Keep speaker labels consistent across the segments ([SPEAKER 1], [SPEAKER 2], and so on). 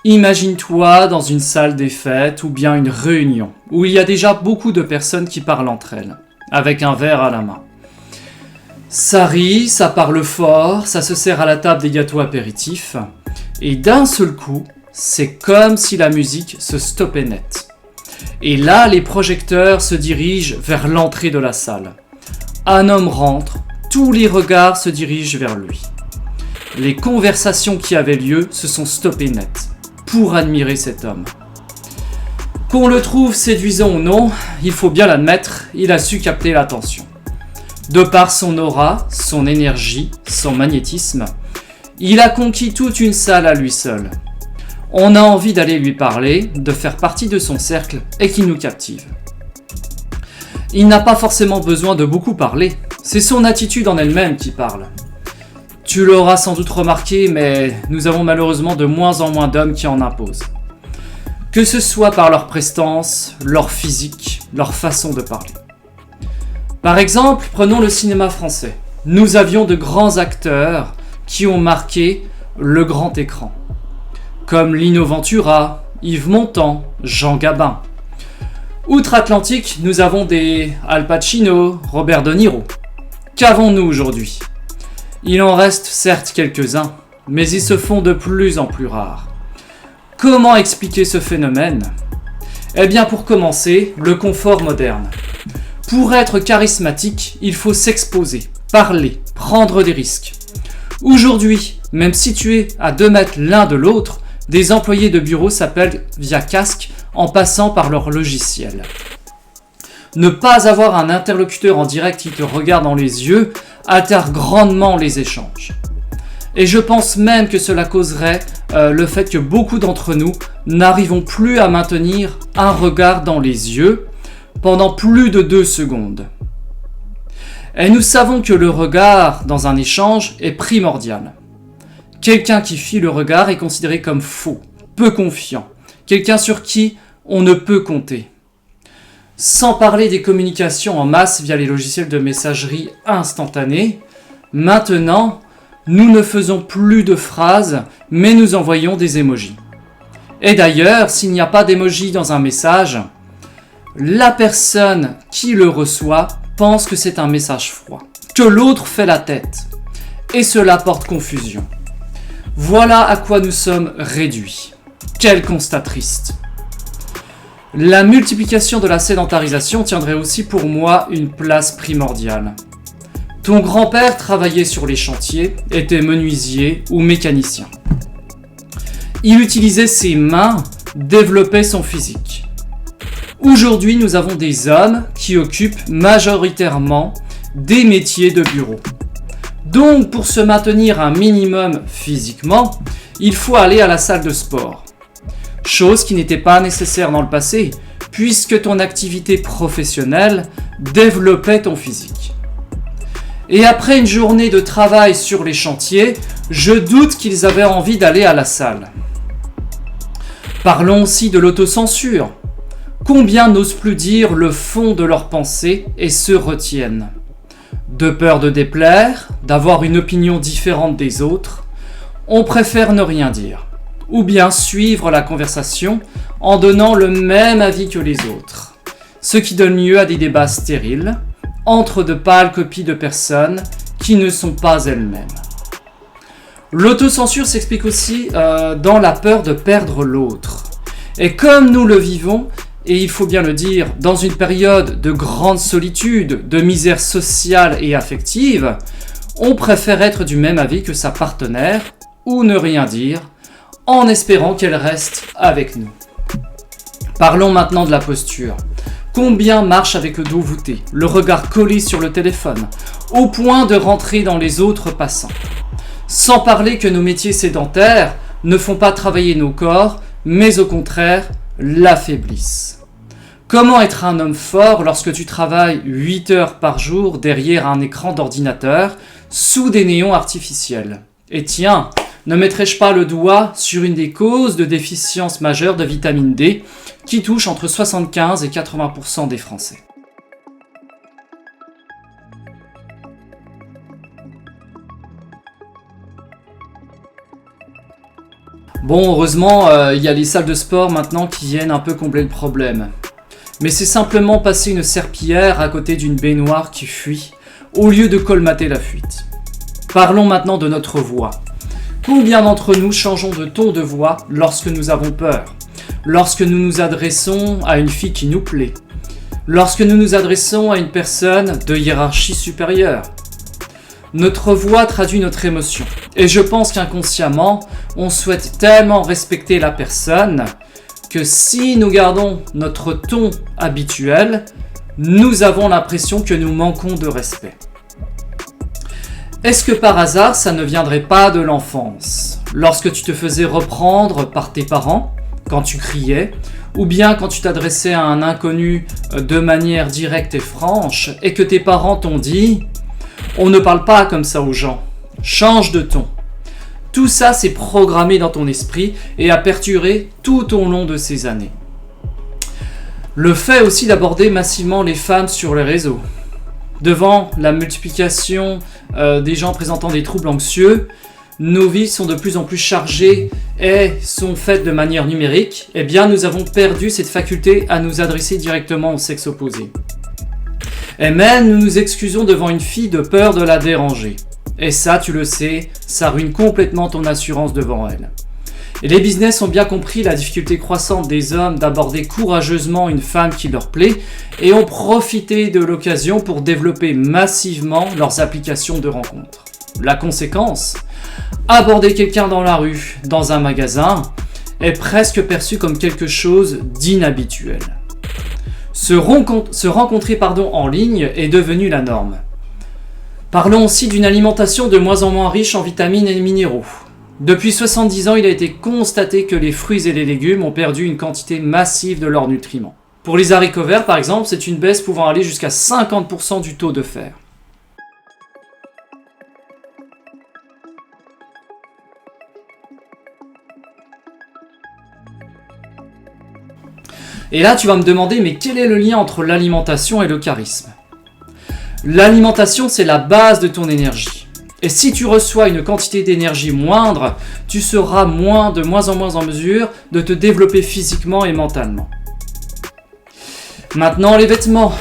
[SPEAKER 1] Imagine-toi dans une salle des fêtes ou bien une réunion où il y a déjà beaucoup de personnes qui parlent entre elles, avec un verre à la main. Ça rit, ça parle fort, ça se sert à la table des gâteaux apéritifs, et d'un seul coup, c'est comme si la musique se stoppait net. Et là, les projecteurs se dirigent vers l'entrée de la salle. Un homme rentre, tous les regards se dirigent vers lui. Les conversations qui avaient lieu se sont stoppées net pour admirer cet homme. Qu'on le trouve séduisant ou non, il faut bien l'admettre, il a su capter l'attention. De par son aura, son énergie, son magnétisme, il a conquis toute une salle à lui seul. On a envie d'aller lui parler, de faire partie de son cercle et qu'il nous captive. Il n'a pas forcément besoin de beaucoup parler, c'est son attitude en elle-même qui parle. Tu l'auras sans doute remarqué, mais nous avons malheureusement de moins en moins d'hommes qui en imposent. Que ce soit par leur prestance, leur physique, leur façon de parler. Par exemple, prenons le cinéma français. Nous avions de grands acteurs qui ont marqué le grand écran. Comme Lino Ventura, Yves Montand, Jean Gabin. Outre-Atlantique, nous avons des Al Pacino, Robert De Niro. Qu'avons-nous aujourd'hui ? Il en reste certes quelques-uns, mais ils se font de plus en plus rares. Comment expliquer ce phénomène ? Eh bien pour commencer, le confort moderne. Pour être charismatique, il faut s'exposer, parler, prendre des risques. Aujourd'hui, même situés à 2 mètres l'un de l'autre, des employés de bureau s'appellent via casque en passant par leur logiciel. Ne pas avoir un interlocuteur en direct qui te regarde dans les yeux altère grandement les échanges. Et je pense même que cela causerait le fait que beaucoup d'entre nous n'arrivons plus à maintenir un regard dans les yeux pendant plus de 2 secondes. Et nous savons que le regard dans un échange est primordial. Quelqu'un qui fuit le regard est considéré comme faux, peu confiant, quelqu'un sur qui on ne peut compter. Sans parler des communications en masse via les logiciels de messagerie instantanée, maintenant, nous ne faisons plus de phrases, mais nous envoyons des emojis. Et d'ailleurs, s'il n'y a pas d'emoji dans un message, la personne qui le reçoit pense que c'est un message froid, que l'autre fait la tête, et cela porte confusion. Voilà à quoi nous sommes réduits. Quel constat triste. La multiplication de la sédentarisation tiendrait aussi pour moi une place primordiale. Ton grand-père travaillait sur les chantiers, était menuisier ou mécanicien. Il utilisait ses mains, développait son physique. Aujourd'hui, nous avons des hommes qui occupent majoritairement des métiers de bureau. Donc, pour se maintenir un minimum physiquement, il faut aller à la salle de sport. Chose qui n'était pas nécessaire dans le passé, puisque ton activité professionnelle développait ton physique. Et après une journée de travail sur les chantiers, je doute qu'ils avaient envie d'aller à la salle. Parlons aussi de l'autocensure. Combien n'osent plus dire le fond de leurs pensées et se retiennent ? De peur de déplaire, d'avoir une opinion différente des autres, on préfère ne rien dire. Ou bien suivre la conversation en donnant le même avis que les autres, ce qui donne lieu à des débats stériles entre de pâles copies de personnes qui ne sont pas elles-mêmes. L'autocensure s'explique aussi dans la peur de perdre l'autre. Et comme nous le vivons, et il faut bien le dire, dans une période de grande solitude, de misère sociale et affective, on préfère être du même avis que sa partenaire ou ne rien dire, en espérant qu'elle reste avec nous. Parlons maintenant de la posture. Combien marchent avec le dos voûté, le regard collé sur le téléphone, au point de rentrer dans les autres passants. Sans parler que nos métiers sédentaires ne font pas travailler nos corps, mais au contraire, l'affaiblissent. Comment être un homme fort lorsque tu travailles 8 heures par jour derrière un écran d'ordinateur sous des néons artificiels ? Et tiens, ne mettrais-je pas le doigt sur une des causes de déficience majeure de vitamine D qui touche entre 75 et 80% des Français ? Bon, heureusement, il y a les salles de sport maintenant qui viennent un peu combler le problème. Mais c'est simplement passer une serpillière à côté d'une baignoire qui fuit, au lieu de colmater la fuite. Parlons maintenant de notre voix. Combien d'entre nous changeons de ton de voix lorsque nous avons peur, lorsque nous nous adressons à une fille qui nous plaît, lorsque nous nous adressons à une personne de hiérarchie supérieure? Notre voix traduit notre émotion. Et je pense qu'inconsciemment, on souhaite tellement respecter la personne que si nous gardons notre ton habituel, nous avons l'impression que nous manquons de respect. Est-ce que par hasard, ça ne viendrait pas de l'enfance? Lorsque tu te faisais reprendre par tes parents, quand tu criais, ou bien quand tu t'adressais à un inconnu de manière directe et franche, et que tes parents t'ont dit « On ne parle pas comme ça aux gens, change de ton ». Tout ça s'est programmé dans ton esprit et a perduré tout au long de ces années. Le fait aussi d'aborder massivement les femmes sur les réseaux. Devant la multiplication des gens présentant des troubles anxieux, nos vies sont de plus en plus chargées et sont faites de manière numérique, eh bien nous avons perdu cette faculté à nous adresser directement au sexe opposé. Et même nous nous excusons devant une fille de peur de la déranger. Et ça, tu le sais, ça ruine complètement ton assurance devant elle. Et les business ont bien compris la difficulté croissante des hommes d'aborder courageusement une femme qui leur plaît et ont profité de l'occasion pour développer massivement leurs applications de rencontres. La conséquence, aborder quelqu'un dans la rue, dans un magasin, est presque perçu comme quelque chose d'inhabituel. Se rencontrer en ligne est devenu la norme. Parlons aussi d'une alimentation de moins en moins riche en vitamines et minéraux. Depuis 70 ans, il a été constaté que les fruits et les légumes ont perdu une quantité massive de leurs nutriments. Pour les haricots verts, par exemple, c'est une baisse pouvant aller jusqu'à 50% du taux de fer. Et là, tu vas me demander, mais quel est le lien entre l'alimentation et le charisme? L'alimentation, c'est la base de ton énergie. Et si tu reçois une quantité d'énergie moindre, tu seras de moins en moins en mesure de te développer physiquement et mentalement. Maintenant, les vêtements.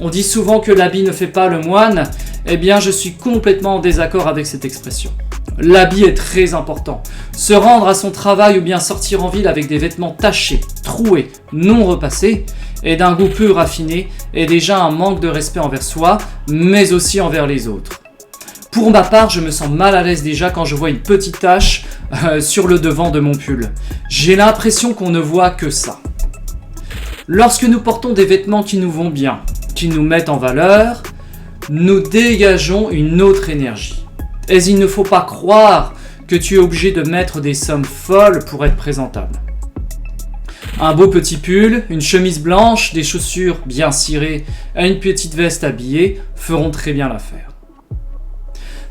[SPEAKER 1] On dit souvent que l'habit ne fait pas le moine. Eh bien, je suis complètement en désaccord avec cette expression. L'habit est très important. Se rendre à son travail ou bien sortir en ville avec des vêtements tachés, troués, non repassés et d'un goût peu raffiné est déjà un manque de respect envers soi, mais aussi envers les autres. Pour ma part, je me sens mal à l'aise déjà quand je vois une petite tache sur le devant de mon pull. J'ai l'impression qu'on ne voit que ça. Lorsque nous portons des vêtements qui nous vont bien, qui nous mettent en valeur, nous dégageons une autre énergie. Et il ne faut pas croire que tu es obligé de mettre des sommes folles pour être présentable. Un beau petit pull, une chemise blanche, des chaussures bien cirées et une petite veste habillée feront très bien l'affaire.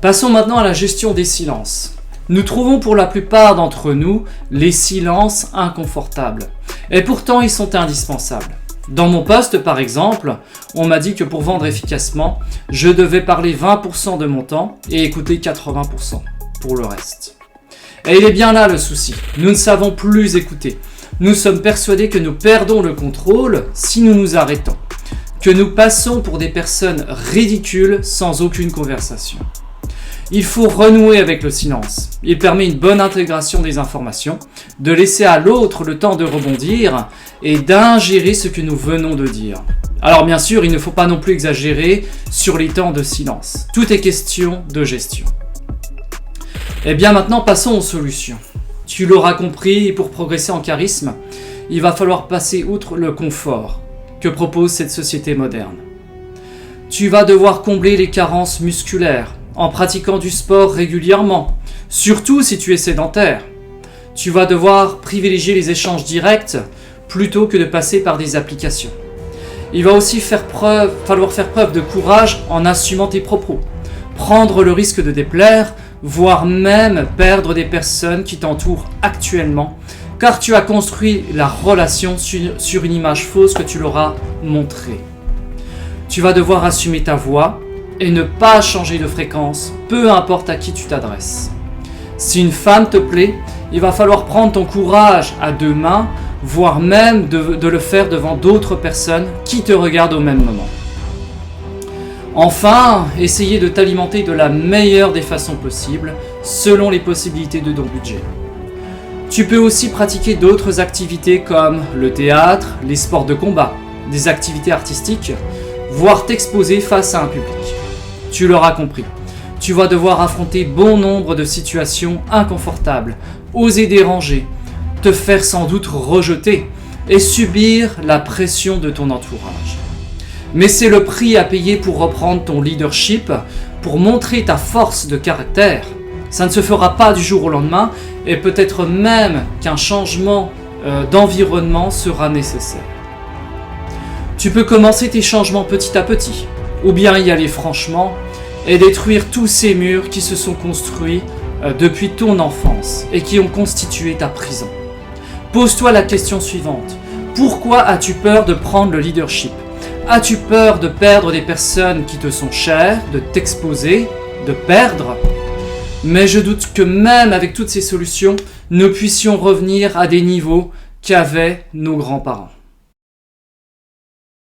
[SPEAKER 1] Passons maintenant à la gestion des silences. Nous trouvons pour la plupart d'entre nous les silences inconfortables. Et pourtant, ils sont indispensables. Dans mon poste, par exemple, on m'a dit que pour vendre efficacement, je devais parler 20% de mon temps et écouter 80% pour le reste. Et il est bien là le souci. Nous ne savons plus écouter. Nous sommes persuadés que nous perdons le contrôle si nous nous arrêtons. Que nous passons pour des personnes ridicules sans aucune conversation. Il faut renouer avec le silence. Il permet une bonne intégration des informations, de laisser à l'autre le temps de rebondir et d'ingérer ce que nous venons de dire. Alors bien sûr, il ne faut pas non plus exagérer sur les temps de silence. Tout est question de gestion. Et bien maintenant, passons aux solutions. Tu l'auras compris, pour progresser en charisme, il va falloir passer outre le confort que propose cette société moderne. Tu vas devoir combler les carences musculaires en pratiquant du sport régulièrement, surtout si tu es sédentaire. Tu vas devoir privilégier les échanges directs plutôt que de passer par des applications. Il va aussi falloir faire preuve de courage en assumant tes propos, prendre le risque de déplaire, voire même perdre des personnes qui t'entourent actuellement, car tu as construit la relation sur une image fausse que tu leur as montrée. Tu vas devoir assumer ta voix et ne pas changer de fréquence, peu importe à qui tu t'adresses. Si une femme te plaît, il va falloir prendre ton courage à deux mains, voire même de le faire devant d'autres personnes qui te regardent au même moment. Enfin, essayer de t'alimenter de la meilleure des façons possibles, selon les possibilités de ton budget. Tu peux aussi pratiquer d'autres activités comme le théâtre, les sports de combat, des activités artistiques, voire t'exposer face à un public. Tu l'auras compris, tu vas devoir affronter bon nombre de situations inconfortables, oser déranger, te faire sans doute rejeter et subir la pression de ton entourage. Mais c'est le prix à payer pour reprendre ton leadership, pour montrer ta force de caractère. Ça ne se fera pas du jour au lendemain et peut-être même qu'un changement d'environnement sera nécessaire. Tu peux commencer tes changements petit à petit, ou bien y aller franchement et détruire tous ces murs qui se sont construits depuis ton enfance et qui ont constitué ta prison. Pose-toi la question suivante. Pourquoi as-tu peur de prendre le leadership ? As-tu peur de perdre des personnes qui te sont chères, de t'exposer, de perdre ? Mais je doute que même avec toutes ces solutions, nous puissions revenir à des niveaux qu'avaient nos grands-parents.